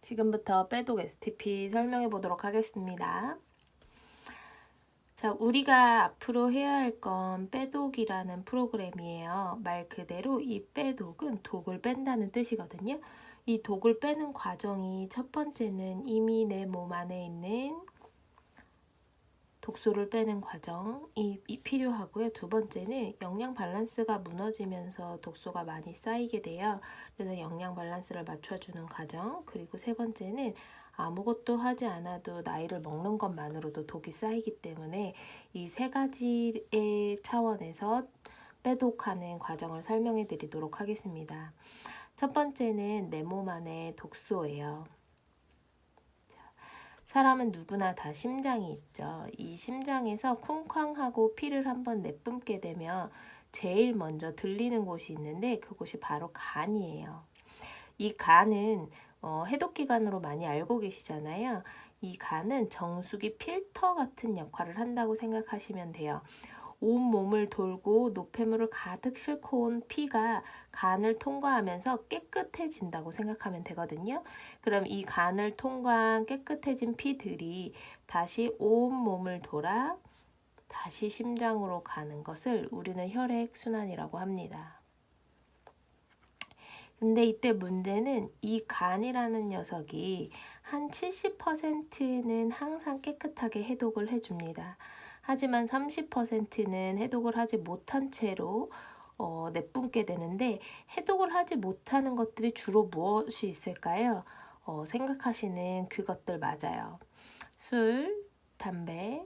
지금부터 빼독 STP 설명해 보도록 하겠습니다. 자, 우리가 앞으로 해야 할 건 빼독이라는 프로그램이에요. 말 그대로 이 빼독은 독을 뺀다는 뜻이거든요. 이 독을 빼는 과정이 첫 번째는 이미 내 몸 안에 있는 독소를 빼는 과정이 필요하고요. 두 번째는 영양 밸런스가 무너지면서 독소가 많이 쌓이게 돼요. 그래서 영양 밸런스를 맞춰주는 과정. 그리고 세 번째는 아무것도 하지 않아도 나이를 먹는 것만으로도 독이 쌓이기 때문에 이 세 가지의 차원에서 빼독하는 과정을 설명해 드리도록 하겠습니다. 첫 번째는 내 몸 안에 독소예요. 사람은 누구나 다 심장이 있죠. 이 심장에서 쿵쾅하고 피를 한번 내뿜게 되면 제일 먼저 들리는 곳이 있는데 그곳이 바로 간이에요. 이 간은 해독기관으로 많이 알고 계시잖아요. 이 간은 정수기 필터 같은 역할을 한다고 생각하시면 돼요. 온 몸을 돌고 노폐물을 가득 싣고 온 피가 간을 통과하면서 깨끗해진다고 생각하면 되거든요. 그럼 이 간을 통과한 깨끗해진 피들이 다시 온 몸을 돌아 다시 심장으로 가는 것을 우리는 혈액순환이라고 합니다. 근데 이때 문제는 이 간이라는 녀석이 한 70%는 항상 깨끗하게 해독을 해줍니다. 하지만 30%는 해독을 하지 못한 채로 내뿜게 되는데 해독을 하지 못하는 것들이 주로 무엇이 있을까요? 생각하시는 그것들 맞아요. 술, 담배,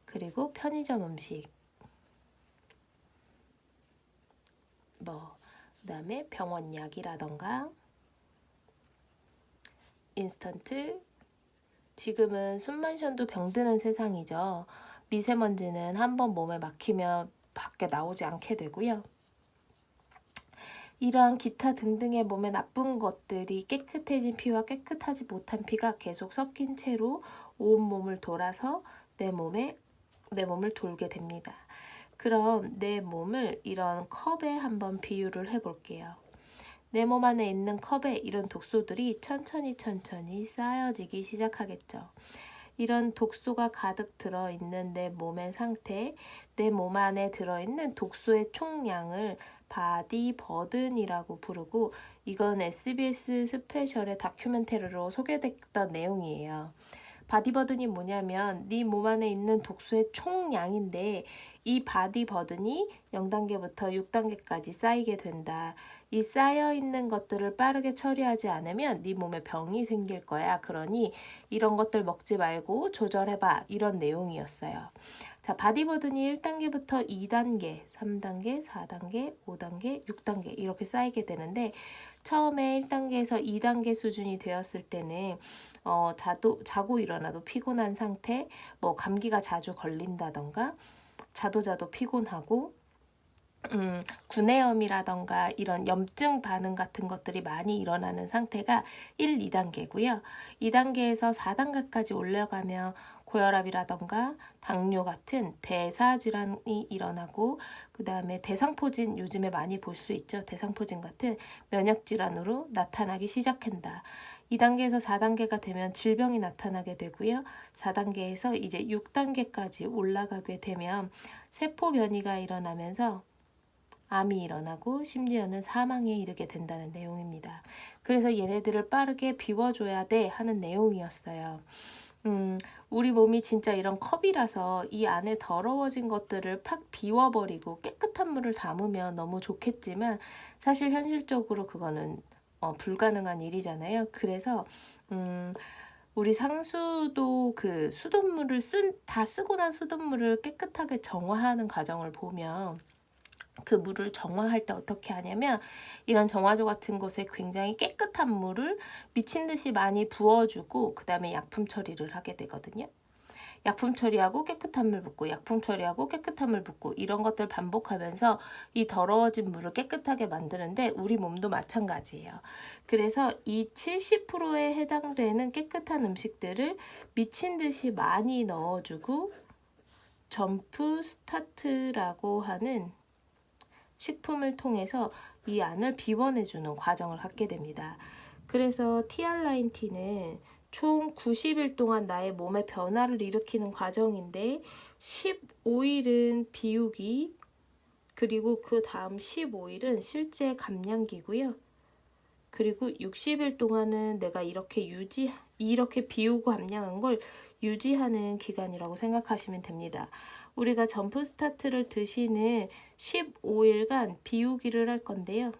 그리고 편의점 음식, 그다음에 병원 약이라던가 인스턴트, 지금은 숨만 쉬어도 병드는 세상이죠. 미세먼지는 한번 몸에 막히면 밖에 나오지 않게 되고요. 이러한 기타 등등의 몸에 나쁜 것들이 깨끗해진 피와 깨끗하지 못한 피가 계속 섞인 채로 온 몸을 돌아서 내 몸을 돌게 됩니다. 그럼 내 몸을 이런 컵에 한번 비유를 해볼게요. 내 몸 안에 있는 컵에 이런 독소들이 천천히 쌓여지기 시작하겠죠. 이런 독소가 가득 들어있는 내 몸의 상태, 내 몸 안에 들어있는 독소의 총량을 바디 버든이라고 부르고 이건 SBS 스페셜의 다큐멘터리로 소개됐던 내용이에요. 바디버든이 뭐냐면 네 몸 안에 있는 독소의 총량인데 이 바디버든이 0단계부터 6단계까지 쌓이게 된다. 이 쌓여있는 것들을 빠르게 처리하지 않으면 네 몸에 병이 생길 거야. 그러니 이런 것들 먹지 말고 조절해봐. 이런 내용이었어요. 자, 바디버든이 1단계부터 2단계, 3단계, 4단계, 5단계, 6단계 이렇게 쌓이게 되는데 처음에 1단계에서 2단계 수준이 되었을 때는 자고 일어나도 피곤한 상태, 감기가 자주 걸린다던가 자도 피곤하고 구내염이라던가 이런 염증 반응 같은 것들이 많이 일어나는 상태가 1, 2단계고요. 2단계에서 4단계까지 올라가면 고혈압이라던가 당뇨 같은 대사질환이 일어나고 그 다음에 대상포진 요즘에 많이 볼 수 있죠. 대상포진 같은 면역질환으로 나타나기 시작한다. 2단계에서 4단계가 되면 질병이 나타나게 되고요. 4단계에서 이제 6단계까지 올라가게 되면 세포 변이가 일어나면서 암이 일어나고 심지어는 사망에 이르게 된다는 내용입니다. 그래서 얘네들을 빠르게 비워줘야 돼 하는 내용이었어요. 우리 몸이 진짜 이런 컵이라서 이 안에 더러워진 것들을 팍 비워버리고 깨끗한 물을 담으면 너무 좋겠지만 사실 현실적으로 그거는 불가능한 일이잖아요. 그래서 우리 상수도 그 수돗물을 다 쓰고 난 수돗물을 깨끗하게 정화하는 과정을 보면 그 물을 정화할 때 어떻게 하냐면 이런 정화조 같은 곳에 굉장히 깨끗한 물을 미친 듯이 많이 부어주고 그 다음에 약품 처리를 하게 되거든요. 약품 처리하고 깨끗한 물 붓고 약품 처리하고 깨끗한 물 붓고 이런 것들 반복하면서 이 더러워진 물을 깨끗하게 만드는데 우리 몸도 마찬가지예요. 그래서 이 70%에 해당되는 깨끗한 음식들을 미친 듯이 많이 넣어주고 점프 스타트라고 하는 식품을 통해서 이 안을 비워내주는 과정을 갖게 됩니다. 그래서 TR9T는 총 90일 동안 나의 몸에 변화를 일으키는 과정인데 15일은 비우기, 그리고 그 다음 15일은 실제 감량기고요. 그리고 60일 동안은 내가 이렇게 비우고 감량한 걸 유지하는 기간이라고 생각하시면 됩니다. 우리가 점프 스타트를 드시는 15일간 비우기를 할 건데요.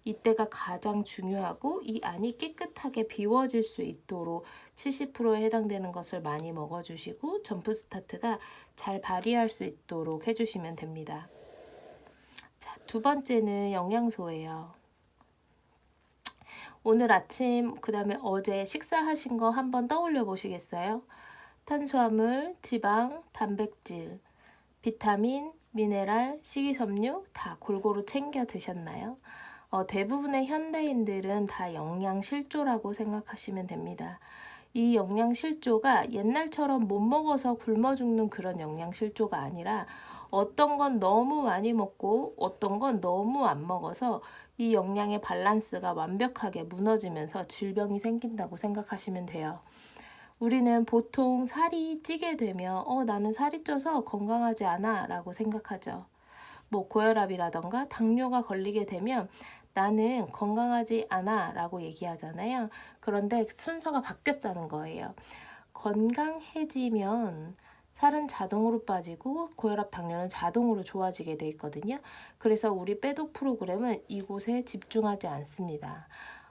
이때가 가장 중요하고 이 안이 깨끗하게 비워질 수 있도록 70%에 해당되는 것을 많이 먹어주시고 점프 스타트가 잘 발휘할 수 있도록 해주시면 됩니다. 자, 두 번째는 영양소예요. 오늘 아침, 그 다음에 어제 식사하신 거 한번 떠올려 보시겠어요? 탄수화물, 지방, 단백질, 비타민, 미네랄, 식이섬유 다 골고루 챙겨 드셨나요? 대부분의 현대인들은 다 영양실조라고 생각하시면 됩니다. 이 영양실조가 옛날처럼 못 먹어서 굶어 죽는 그런 영양실조가 아니라 어떤 건 너무 많이 먹고 어떤 건 너무 안 먹어서 이 영양의 밸런스가 완벽하게 무너지면서 질병이 생긴다고 생각하시면 돼요. 우리는 보통 살이 찌게 되면 나는 살이 쪄서 건강하지 않아 라고 생각하죠. 뭐 고혈압이라던가 당뇨가 걸리게 되면 나는 건강하지 않아 라고 얘기하잖아요. 그런데 순서가 바뀌었다는 거예요. 건강해지면 살은 자동으로 빠지고 고혈압 당뇨는 자동으로 좋아지게 돼 있거든요. 그래서 우리 빼독 프로그램은 이곳에 집중하지 않습니다.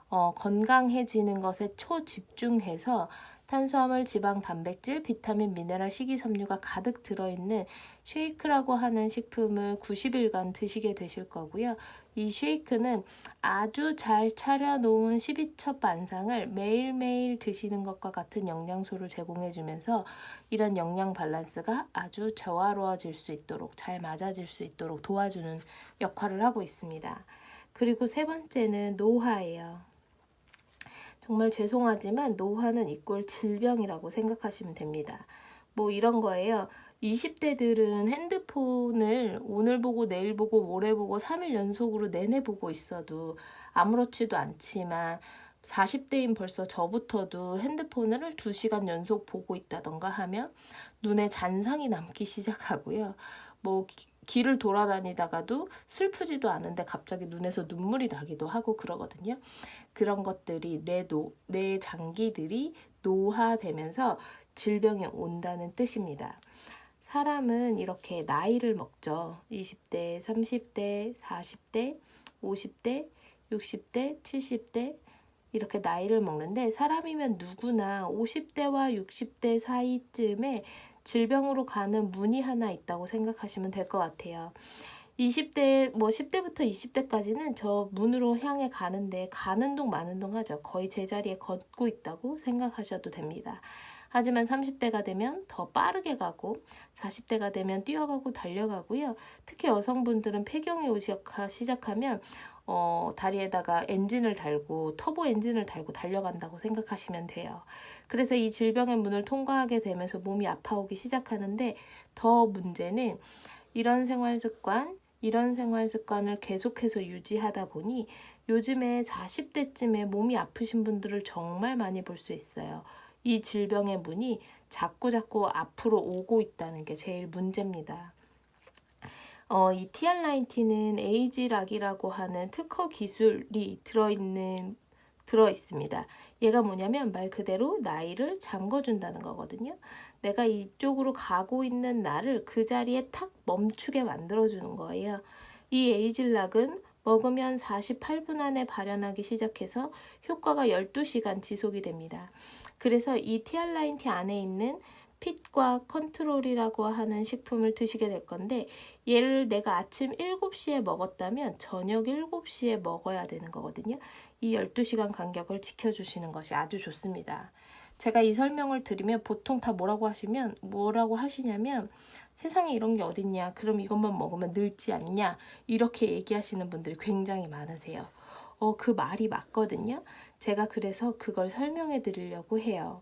건강해지는 것에 초집중해서 탄수화물, 지방, 단백질, 비타민, 미네랄, 식이섬유가 가득 들어있는 쉐이크라고 하는 식품을 90일간 드시게 되실 거고요. 이 쉐이크는 아주 잘 차려놓은 12첩 반상을 매일매일 드시는 것과 같은 영양소를 제공해주면서 이런 영양 밸런스가 아주 조화로워질 수 있도록 잘 맞아질 수 있도록 도와주는 역할을 하고 있습니다. 그리고 세 번째는 노화예요. 정말 죄송하지만 노화는 이꼴 질병이라고 생각하시면 됩니다. 뭐 이런 거예요. 20대들은 핸드폰을 오늘 보고 내일 보고 모레 보고 3일 연속으로 내내 보고 있어도 아무렇지도 않지만 40대인 벌써 저부터도 핸드폰을 2시간 연속 보고 있다던가 하면 눈에 잔상이 남기 시작하고요. 뭐 길을 돌아다니다가도 슬프지도 않은데 갑자기 눈에서 눈물이 나기도 하고 그러거든요. 그런 것들이 내 장기들이 노화되면서 질병이 온다는 뜻입니다. 사람은 이렇게 나이를 먹죠. 20대, 30대, 40대, 50대, 60대, 70대 이렇게 나이를 먹는데 사람이면 누구나 50대와 60대 사이쯤에 질병으로 가는 문이 하나 있다고 생각하시면 될 것 같아요. 20대, 10대부터 20대까지는 저 문으로 향해 가는데 가는 동 마는 동 하죠. 거의 제자리에 걷고 있다고 생각하셔도 됩니다. 하지만 30대가 되면 더 빠르게 가고 40대가 되면 뛰어가고 달려가고요. 특히 여성분들은 폐경이 오기 시작하면 다리에다가 엔진을 달고 터보 엔진을 달고 달려간다고 생각하시면 돼요. 그래서 이 질병의 문을 통과하게 되면서 몸이 아파오기 시작하는데 더 문제는 이런 생활 습관을 계속해서 유지하다 보니 요즘에 40대쯤에 몸이 아프신 분들을 정말 많이 볼 수 있어요. 이 질병의 문이 자꾸 앞으로 오고 있다는 게 제일 문제입니다. 이 TR9T는 에이지락이라고 하는 특허 기술이 들어있습니다. 얘가 뭐냐면 말 그대로 나이를 잠궈준다는 거거든요. 내가 이쪽으로 가고 있는 나를 그 자리에 탁 멈추게 만들어주는 거예요. 이 에이질락은 먹으면 48분 안에 발현하기 시작해서 효과가 12시간 지속이 됩니다. 그래서 이 TR9T 안에 있는 핏과 컨트롤이라고 하는 식품을 드시게 될 건데 얘를 내가 아침 7시에 먹었다면 저녁 7시에 먹어야 되는 거거든요. 이 12시간 간격을 지켜주시는 것이 아주 좋습니다. 제가 이 설명을 드리면 보통 다 뭐라고 하시냐면 세상에 이런 게 어딨냐, 그럼 이것만 먹으면 늙지 않냐, 이렇게 얘기하시는 분들이 굉장히 많으세요. 그 말이 맞거든요. 제가 그래서 그걸 설명해 드리려고 해요.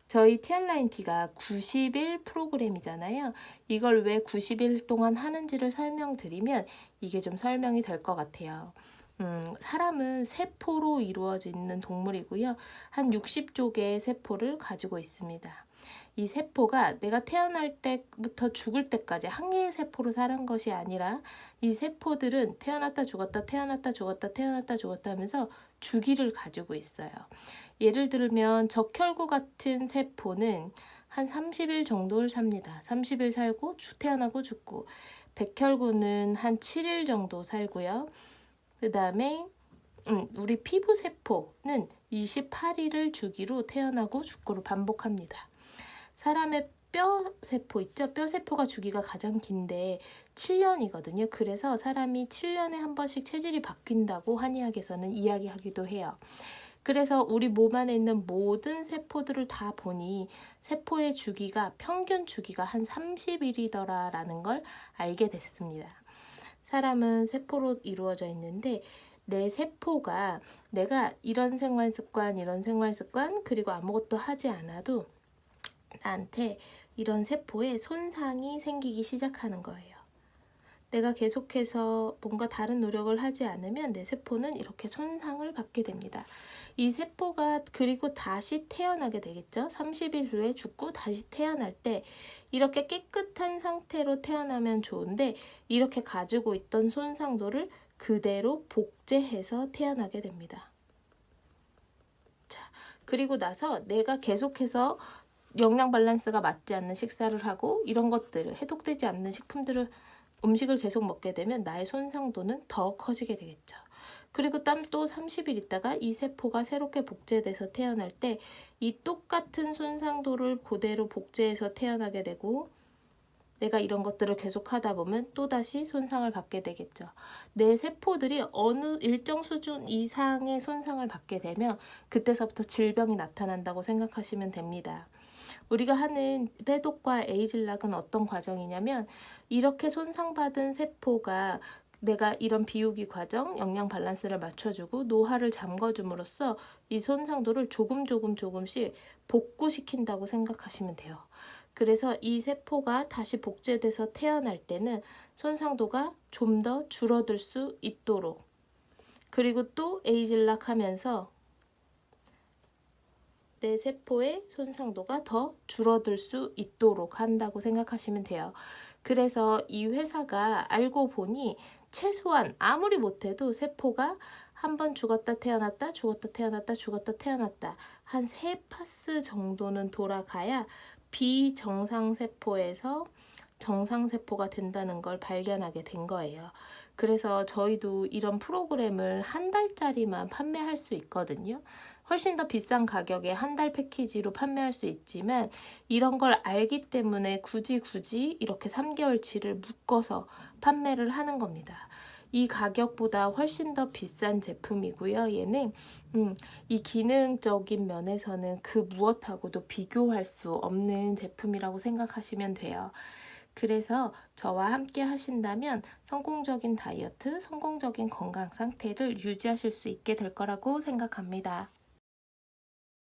저희 TR9T가 90일 프로그램이잖아요. 이걸 왜 90일 동안 하는지를 설명드리면 이게 좀 설명이 될 것 같아요. 사람은 세포로 이루어지는 동물이고요. 한 60쪽의 세포를 가지고 있습니다. 이 세포가 내가 태어날 때부터 죽을 때까지 한 개의 세포로 사는 것이 아니라 이 세포들은 태어났다 죽었다 태어났다 죽었다 태어났다 죽었다 하면서 주기를 가지고 있어요. 예를 들면 적혈구 같은 세포는 한 30일 정도를 삽니다. 30일 살고 태어나고 죽고, 백혈구는 한 7일 정도 살고요. 그 다음에 우리 피부 세포는 28일을 주기로 태어나고 죽고를 반복합니다. 사람의 뼈 세포 있죠? 뼈 세포가 주기가 가장 긴데 7년이거든요. 그래서 사람이 7년에 한 번씩 체질이 바뀐다고 한의학에서는 이야기하기도 해요. 그래서 우리 몸 안에 있는 모든 세포들을 다 보니 세포의 주기가 평균 주기가 한 30일이더라라는 걸 알게 됐습니다. 사람은 세포로 이루어져 있는데 내 세포가 내가 이런 생활 습관 그리고 아무것도 하지 않아도 나한테 이런 세포에 손상이 생기기 시작하는 거예요. 내가 계속해서 뭔가 다른 노력을 하지 않으면 내 세포는 이렇게 손상을 받게 됩니다. 이 세포가 그리고 다시 태어나게 되겠죠. 30일 후에 죽고 다시 태어날 때 이렇게 깨끗한 상태로 태어나면 좋은데 이렇게 가지고 있던 손상도를 그대로 복제해서 태어나게 됩니다. 자, 그리고 나서 내가 계속해서 영양 밸런스가 맞지 않는 식사를 하고 이런 것들을 해독되지 않는 음식을 계속 먹게 되면 나의 손상도는 더 커지게 되겠죠. 그리고 또 30일 있다가 이 세포가 새롭게 복제돼서 태어날 때 이 똑같은 손상도를 그대로 복제해서 태어나게 되고 내가 이런 것들을 계속 하다 보면 또다시 손상을 받게 되겠죠. 내 세포들이 어느 일정 수준 이상의 손상을 받게 되면 그때서부터 질병이 나타난다고 생각하시면 됩니다. 우리가 하는 해독과 에이즐락은 어떤 과정이냐면 이렇게 손상받은 세포가 내가 이런 비우기 과정, 영양 밸런스를 맞춰주고 노화를 잠궈줌으로써 이 손상도를 조금씩 복구시킨다고 생각하시면 돼요. 그래서 이 세포가 다시 복제돼서 태어날 때는 손상도가 좀 더 줄어들 수 있도록, 그리고 또 에이즐락 하면서 내 세포의 손상도가 더 줄어들 수 있도록 한다고 생각하시면 돼요. 그래서 이 회사가 알고 보니 최소한 아무리 못해도 세포가 한 번 죽었다 태어났다 죽었다 태어났다 죽었다 태어났다 한 3파스 정도는 돌아가야 비정상세포에서 정상세포가 된다는 걸 발견하게 된 거예요. 그래서 저희도 이런 프로그램을 한 달짜리만 판매할 수 있거든요. 훨씬 더 비싼 가격에 한 달 패키지로 판매할 수 있지만 이런 걸 알기 때문에 굳이 이렇게 3개월치를 묶어서 판매를 하는 겁니다. 이 가격보다 훨씬 더 비싼 제품이고요. 얘는 이 기능적인 면에서는 그 무엇하고도 비교할 수 없는 제품이라고 생각하시면 돼요. 그래서 저와 함께 하신다면 성공적인 다이어트, 성공적인 건강 상태를 유지하실 수 있게 될 거라고 생각합니다.